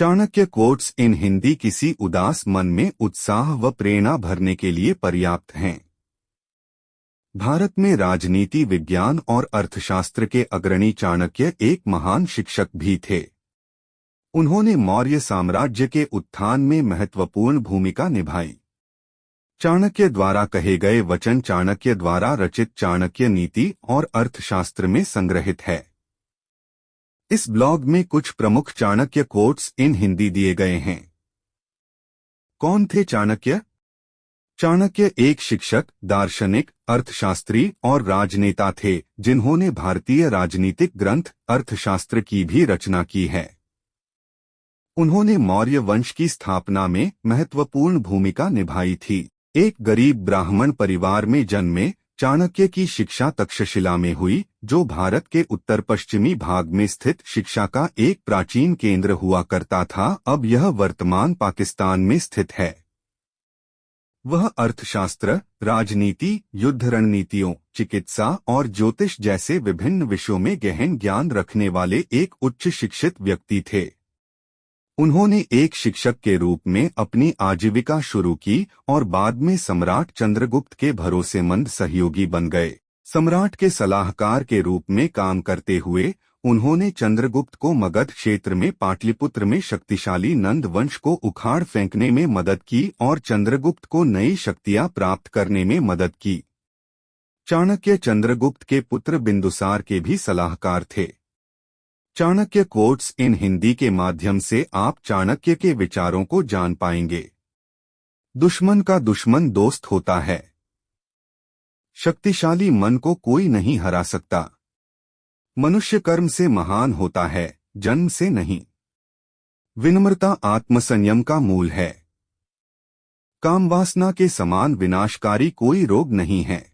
Chanakya quotes in Hindi किसी उदास मन में उत्साह व प्रेरणा भरने के लिए पर्याप्त हैं। भारत में राजनीति विज्ञान और अर्थशास्त्र के अग्रणी चाणक्य एक महान शिक्षक भी थे। उन्होंने मौर्य साम्राज्य के उत्थान में महत्वपूर्ण भूमिका निभाई। चाणक्य द्वारा कहे गए वचन चाणक्य द्वारा रचित चाणक्य नीति और अर्थशास्त्र में संग्रहित है। इस ब्लॉग में कुछ प्रमुख चाणक्य कोट्स इन हिंदी दिए गए हैं। कौन थे चाणक्य? चाणक्य एक शिक्षक, दार्शनिक, अर्थशास्त्री और राजनेता थे जिन्होंने भारतीय राजनीतिक ग्रंथ अर्थशास्त्र की भी रचना की है। उन्होंने मौर्य वंश की स्थापना में महत्वपूर्ण भूमिका निभाई थी। एक गरीब ब्राह्मण परिवार में जन्मे चाणक्य की शिक्षा तक्षशिला में हुई, जो भारत के उत्तर पश्चिमी भाग में स्थित शिक्षा का एक प्राचीन केंद्र हुआ करता था। अब यह वर्तमान पाकिस्तान में स्थित है। वह अर्थशास्त्र, राजनीति, युद्ध रणनीतियों, चिकित्सा और ज्योतिष जैसे विभिन्न विषयों में गहन ज्ञान रखने वाले एक उच्च शिक्षित व्यक्ति थे। उन्होंने एक शिक्षक के रूप में अपनी आजीविका शुरू की और बाद में सम्राट चंद्रगुप्त के भरोसेमंद सहयोगी बन गए। सम्राट के सलाहकार के रूप में काम करते हुए उन्होंने चंद्रगुप्त को मगध क्षेत्र में पाटलिपुत्र में शक्तिशाली नंद वंश को उखाड़ फेंकने में मदद की और चंद्रगुप्त को नई शक्तियां प्राप्त करने में मदद की। चाणक्य चंद्रगुप्त के पुत्र बिंदुसार के भी सलाहकार थे। चाणक्य कोट्स इन हिंदी के माध्यम से आप चाणक्य के विचारों को जान पाएंगे। दुश्मन का दुश्मन दोस्त होता है। शक्तिशाली मन को कोई नहीं हरा सकता। मनुष्य कर्म से महान होता है, जन्म से नहीं। विनम्रता आत्मसंयम का मूल है। कामवासना के समान विनाशकारी कोई रोग नहीं है।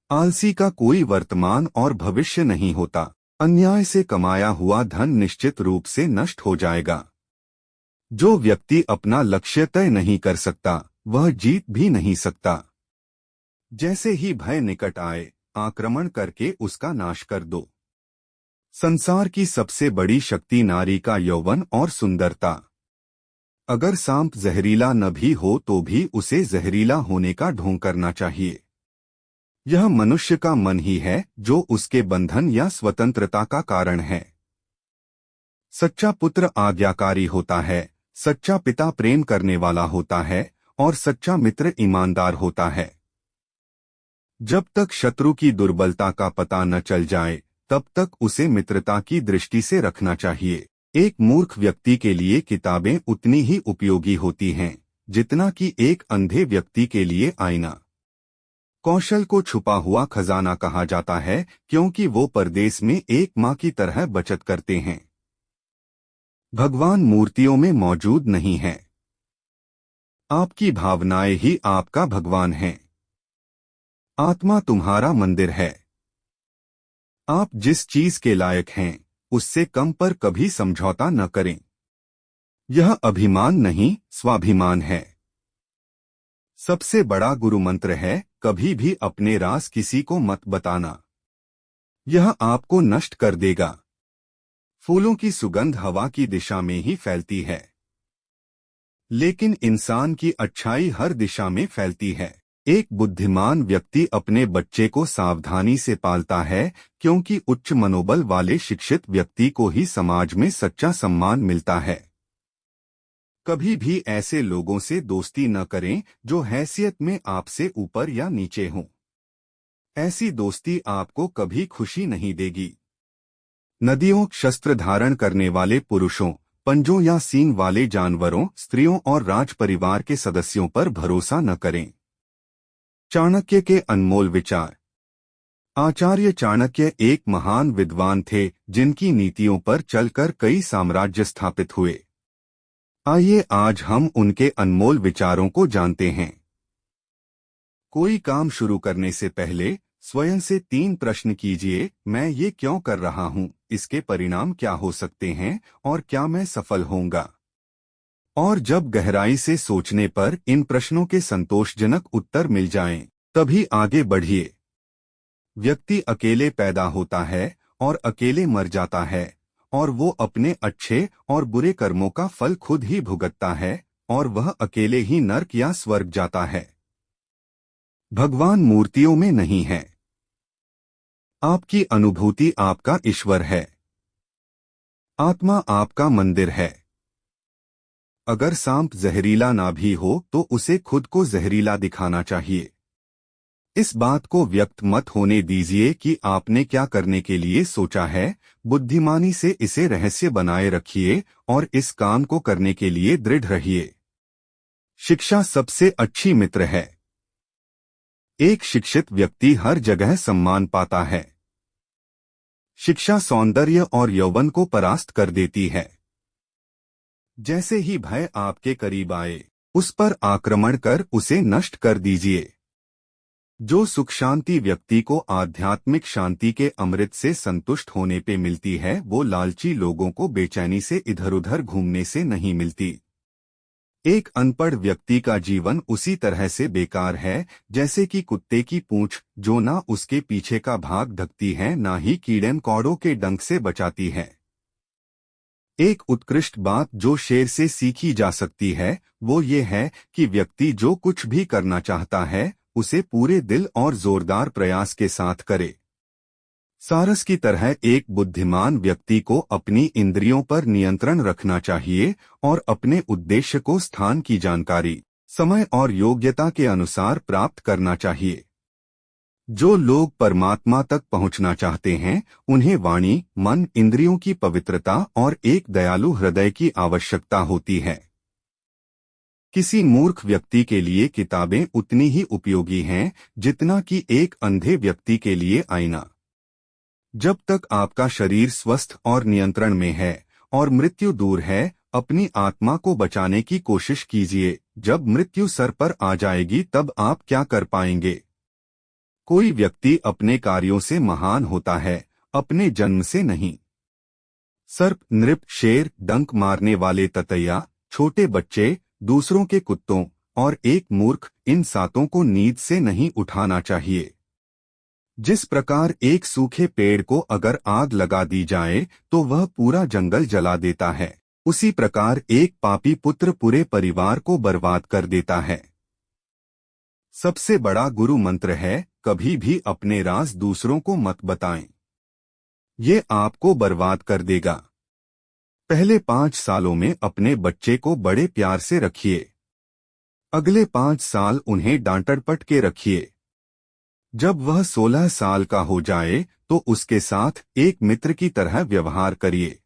आलसी का कोई वर्तमान और भविष्य नहीं होता। अन्याय से कमाया हुआ धन निश्चित रूप से नष्ट हो जाएगा। जो व्यक्ति अपना लक्ष्य तय नहीं कर सकता, वह जीत भी नहीं सकता। जैसे ही भय निकट आए, आक्रमण करके उसका नाश कर दो। संसार की सबसे बड़ी शक्ति नारी का यौवन और सुंदरता। अगर सांप जहरीला न भी हो तो भी उसे जहरीला होने का ढोंग करना चाहिए। यह मनुष्य का मन ही है जो उसके बंधन या स्वतंत्रता का कारण है। सच्चा पुत्र आज्ञाकारी होता है, सच्चा पिता प्रेम करने वाला होता है और सच्चा मित्र ईमानदार होता है। जब तक शत्रु की दुर्बलता का पता न चल जाए, तब तक उसे मित्रता की दृष्टि से रखना चाहिए। एक मूर्ख व्यक्ति के लिए किताबें उतनी ही उपयोगी होती हैं जितना कि एक अंधे व्यक्ति के लिए आईना। कौशल को छुपा हुआ खजाना कहा जाता है क्योंकि वो परदेश में एक माँ की तरह बचत करते हैं। भगवान मूर्तियों में मौजूद नहीं है। आपकी भावनाएं ही आपका भगवान हैं। आत्मा तुम्हारा मंदिर है। आप जिस चीज के लायक हैं, उससे कम पर कभी समझौता न करें। यह अभिमान नहीं, स्वाभिमान है। सबसे बड़ा गुरु मंत्र है, कभी भी अपने राज किसी को मत बताना। यह आपको नष्ट कर देगा। फूलों की सुगंध हवा की दिशा में ही फैलती है, लेकिन इंसान की अच्छाई हर दिशा में फैलती है। एक बुद्धिमान व्यक्ति अपने बच्चे को सावधानी से पालता है क्योंकि उच्च मनोबल वाले शिक्षित व्यक्ति को ही समाज में सच्चा सम्मान मिलता है। कभी भी ऐसे लोगों से दोस्ती न करें जो हैसियत में आपसे ऊपर या नीचे हों। ऐसी दोस्ती आपको कभी खुशी नहीं देगी। नदियों, शस्त्र धारण करने वाले पुरुषों, पंजों या सींग वाले जानवरों, स्त्रियों और राज परिवार के सदस्यों पर भरोसा न करें। चाणक्य के अनमोल विचार। आचार्य चाणक्य एक महान विद्वान थे जिनकी नीतियों पर चलकर कई साम्राज्य स्थापित हुए। आइए आज हम उनके अनमोल विचारों को जानते हैं। कोई काम शुरू करने से पहले स्वयं से 3 प्रश्न कीजिए। मैं ये क्यों कर रहा हूँ, इसके परिणाम क्या हो सकते हैं और क्या मैं सफल होऊंगा? और जब गहराई से सोचने पर इन प्रश्नों के संतोषजनक उत्तर मिल जाएं, तभी आगे बढ़िए। व्यक्ति अकेले पैदा होता है और अकेले मर जाता है, और वो अपने अच्छे और बुरे कर्मों का फल खुद ही भुगतता है और वह अकेले ही नर्क या स्वर्ग जाता है। भगवान मूर्तियों में नहीं है। आपकी अनुभूति आपका ईश्वर है। आत्मा आपका मंदिर है। अगर सांप जहरीला ना भी हो तो उसे खुद को जहरीला दिखाना चाहिए। इस बात को व्यक्त मत होने दीजिए कि आपने क्या करने के लिए सोचा है। बुद्धिमानी से इसे रहस्य बनाए रखिए और इस काम को करने के लिए दृढ़ रहिए। शिक्षा सबसे अच्छी मित्र है। एक शिक्षित व्यक्ति हर जगह सम्मान पाता है। शिक्षा सौंदर्य और यौवन को परास्त कर देती है। जैसे ही भय आपके करीब आए, उस पर आक्रमण कर उसे नष्ट कर दीजिए। जो सुख शांति व्यक्ति को आध्यात्मिक शांति के अमृत से संतुष्ट होने पे मिलती है, वो लालची लोगों को बेचैनी से इधर उधर घूमने से नहीं मिलती। एक अनपढ़ व्यक्ति का जीवन उसी तरह से बेकार है जैसे कि कुत्ते की पूंछ, जो ना उसके पीछे का भाग ढकती है ना ही कीड़े मकोड़ों के डंक से बचाती है। एक उत्कृष्ट बात जो शेर से सीखी जा सकती है वो ये है कि व्यक्ति जो कुछ भी करना चाहता है उसे पूरे दिल और जोरदार प्रयास के साथ करे। सारस की तरह एक बुद्धिमान व्यक्ति को अपनी इंद्रियों पर नियंत्रण रखना चाहिए और अपने उद्देश्य को स्थान की जानकारी, समय और योग्यता के अनुसार प्राप्त करना चाहिए। जो लोग परमात्मा तक पहुंचना चाहते हैं उन्हें वाणी, मन, इंद्रियों की पवित्रता और एक दयालु हृदय की आवश्यकता होती है। किसी मूर्ख व्यक्ति के लिए किताबें उतनी ही उपयोगी हैं जितना कि एक अंधे व्यक्ति के लिए आईना। जब तक आपका शरीर स्वस्थ और नियंत्रण में है और मृत्यु दूर है, अपनी आत्मा को बचाने की कोशिश कीजिए। जब मृत्यु सर पर आ जाएगी तब आप क्या कर पाएंगे? कोई व्यक्ति अपने कार्यों से महान होता है, अपने जन्म से नहीं। सर्प, नृप, शेर, डंक मारने वाले ततैया, छोटे बच्चे, दूसरों के कुत्तों और एक मूर्ख, इन सातों को नींद से नहीं उठाना चाहिए। जिस प्रकार एक सूखे पेड़ को अगर आग लगा दी जाए तो वह पूरा जंगल जला देता है, उसी प्रकार एक पापी पुत्र पूरे परिवार को बर्बाद कर देता है। सबसे बड़ा गुरु मंत्र है, कभी भी अपने राज दूसरों को मत बताएं। ये आपको बर्बाद कर देगा। पहले 5 सालों में अपने बच्चे को बड़े प्यार से रखिए। अगले 5 साल उन्हें डांट-डपट के रखिए। जब वह 16 साल का हो जाए तो उसके साथ एक मित्र की तरह व्यवहार करिए।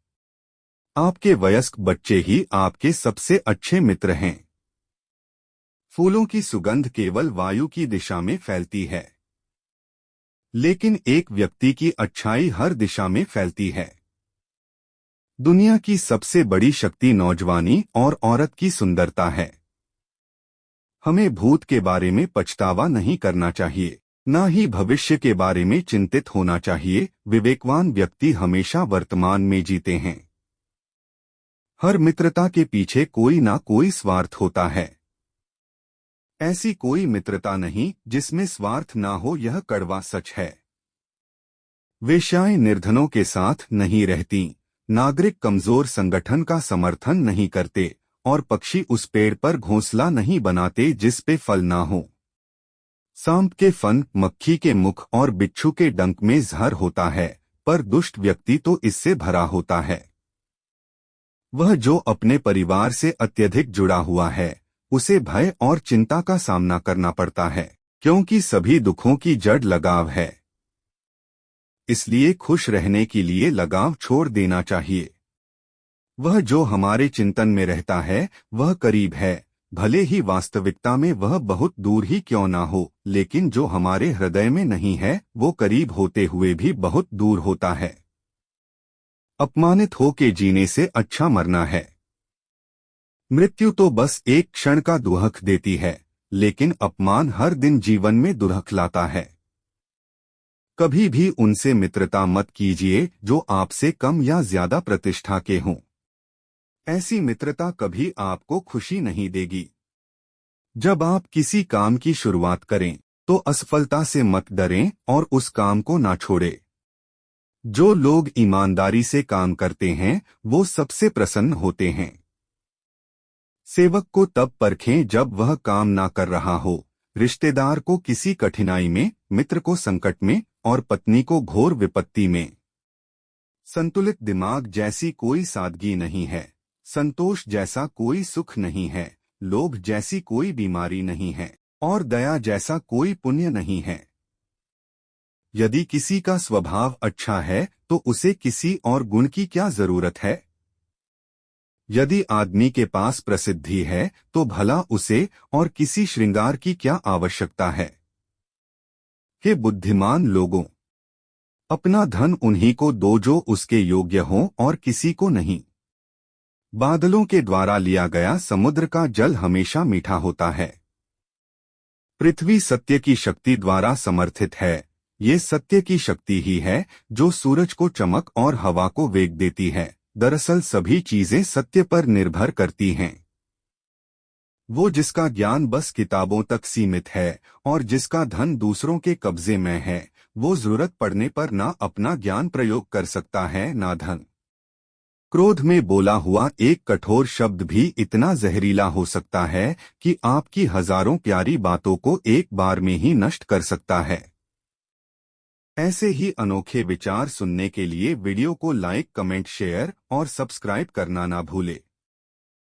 आपके वयस्क बच्चे ही आपके सबसे अच्छे मित्र हैं। फूलों की सुगंध केवल वायु की दिशा में फैलती है, लेकिन एक व्यक्ति की अच्छाई हर दिशा में फैलती है। दुनिया की सबसे बड़ी शक्ति नौजवानी और औरत की सुंदरता है। हमें भूत के बारे में पछतावा नहीं करना चाहिए, न ही भविष्य के बारे में चिंतित होना चाहिए। विवेकवान व्यक्ति हमेशा वर्तमान में जीते हैं। हर मित्रता के पीछे कोई ना कोई स्वार्थ होता है। ऐसी कोई मित्रता नहीं जिसमें स्वार्थ ना हो, यह कड़वा सच है। वेश्याएं निर्धनों के साथ नहीं रहती, नागरिक कमजोर संगठन का समर्थन नहीं करते और पक्षी उस पेड़ पर घोंसला नहीं बनाते जिस पे फल ना हो। सांप के फन, मक्खी के मुख और बिच्छू के डंक में जहर होता है, पर दुष्ट व्यक्ति तो इससे भरा होता है। वह जो अपने परिवार से अत्यधिक जुड़ा हुआ है उसे भय और चिंता का सामना करना पड़ता है, क्योंकि सभी दुखों की जड़ लगाव है। इसलिए खुश रहने के लिए लगाव छोड़ देना चाहिए। वह जो हमारे चिंतन में रहता है वह करीब है, भले ही वास्तविकता में वह बहुत दूर ही क्यों ना हो, लेकिन जो हमारे हृदय में नहीं है वो करीब होते हुए भी बहुत दूर होता है। अपमानित होके जीने से अच्छा मरना है। मृत्यु तो बस एक क्षण का दुहक देती है, लेकिन अपमान हर दिन जीवन में दुरख लाता है। कभी भी उनसे मित्रता मत कीजिए जो आपसे कम या ज्यादा प्रतिष्ठा के हों। ऐसी मित्रता कभी आपको खुशी नहीं देगी। जब आप किसी काम की शुरुआत करें तो असफलता से मत डरें और उस काम को ना छोड़ें। जो लोग ईमानदारी से काम करते हैं वो सबसे प्रसन्न होते हैं। सेवक को तब परखें जब वह काम ना कर रहा हो, रिश्तेदार को किसी कठिनाई में, मित्र को संकट में और पत्नी को घोर विपत्ति में। संतुलित दिमाग जैसी कोई सादगी नहीं है, संतोष जैसा कोई सुख नहीं है, लोभ जैसी कोई बीमारी नहीं है और दया जैसा कोई पुण्य नहीं है। यदि किसी का स्वभाव अच्छा है तो उसे किसी और गुण की क्या जरूरत है। यदि आदमी के पास प्रसिद्धि है तो भला उसे और किसी श्रृंगार की क्या आवश्यकता है। हे बुद्धिमान लोगों, अपना धन उन्हीं को दो जो उसके योग्य हों और किसी को नहीं। बादलों के द्वारा लिया गया समुद्र का जल हमेशा मीठा होता है। पृथ्वी सत्य की शक्ति द्वारा समर्थित है, ये सत्य की शक्ति ही है जो सूरज को चमक और हवा को वेग देती है। दरअसल सभी चीजें सत्य पर निर्भर करती हैं। वो जिसका ज्ञान बस किताबों तक सीमित है और जिसका धन दूसरों के कब्जे में है, वो जरूरत पड़ने पर ना अपना ज्ञान प्रयोग कर सकता है ना धन। क्रोध में बोला हुआ एक कठोर शब्द भी इतना जहरीला हो सकता है कि आपकी हजारों प्यारी बातों को एक बार में ही नष्ट कर सकता है। ऐसे ही अनोखे विचार सुनने के लिए वीडियो को लाइक, कमेंट, शेयर और सब्सक्राइब करना ना भूले।